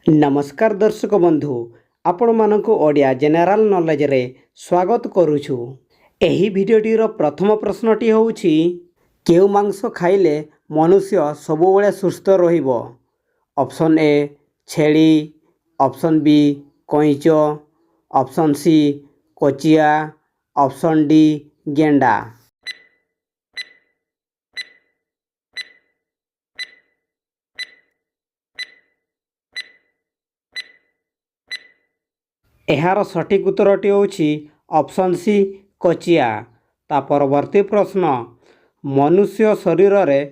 नमस्कार दर्शक बंधु आपण मानक ओडिया जनरल नॉलेज रे स्वागत करूछु। एही भिडियोटीर प्रथम प्रश्नटी होउछि केउ मांस खाइले मनुष्य सबुबेले सुस्थ रहिबो। ऑप्शन ए छेली, ऑप्शन बी कइंच, ऑप्शन सी कोचिया, ऑप्शन डी गेंडा। एहार सठिक उत्तरटी होउछि ऑप्शन सी कोचिया। ता परवर्ती प्रश्न मनुष्य शरीर रे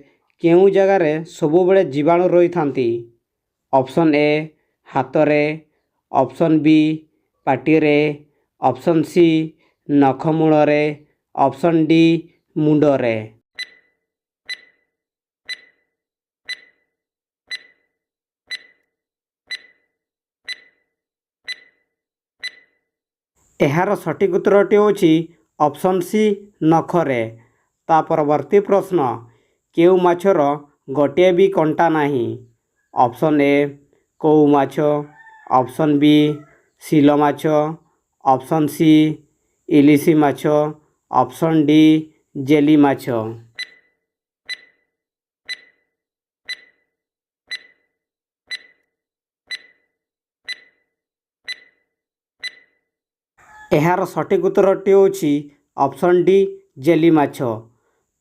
केउ जगह रे सबुबेले जीवाणु रही थांती। ऑप्शन ए हाथ रे, ऑप्शन बी पाटी रे, ऑप्शन सी नखमूल रे, ऑप्शन डी मुंड रे। एहार सठिक उत्तरटी होउछि ऑप्शन सी नखरे। ता परवर्ती प्रश्न केउ माछर गोटे भी कंटा नाही। ऑप्शन ए कौ माछ, ऑप्शन बी सील माछ, ऑप्शन सी इलिसी माछ, ऑप्शन डी जेली माछ। एहार सठिक उत्तरटी होउछि ऑप्शन डी जेली माछ।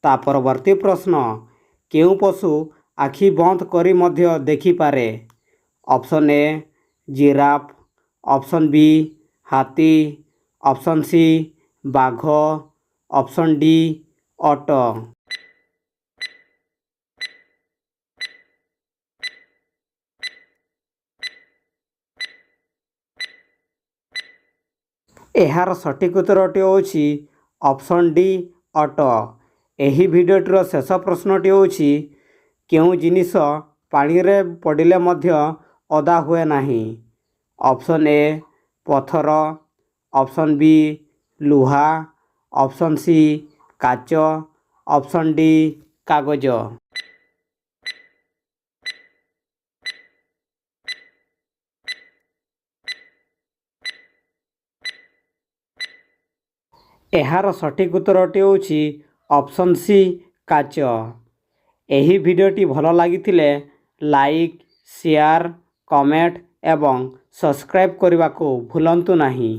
ता परवर्ती प्रश्न केउ पशु आखि बंद करी मध्य देखि पारे। Option A giraffe, option B हाथी, ऑप्शन सी बाघ, ऑप्शन डी ओट। एहार सठिक उत्तरटी होउछि ऑप्शन डी ओट। एही भिडियोटीर शेष प्रश्नटी होउछि केउ जिनिस पानी रे पडिले मध्य ओदा हुए नाही। ऑप्शन ए पत्थर, ऑप्शन बी लुहा, ऑप्शन सी काच, ऑप्शन डी कागज। एहार सठिक उत्तरटी होउछि ऑप्शन सी काच। एही भिडियोटी भल लागिथिले लाइक, शेयर, कमेंट एवं सब्सक्राइब करने को भूलंतु नहीं।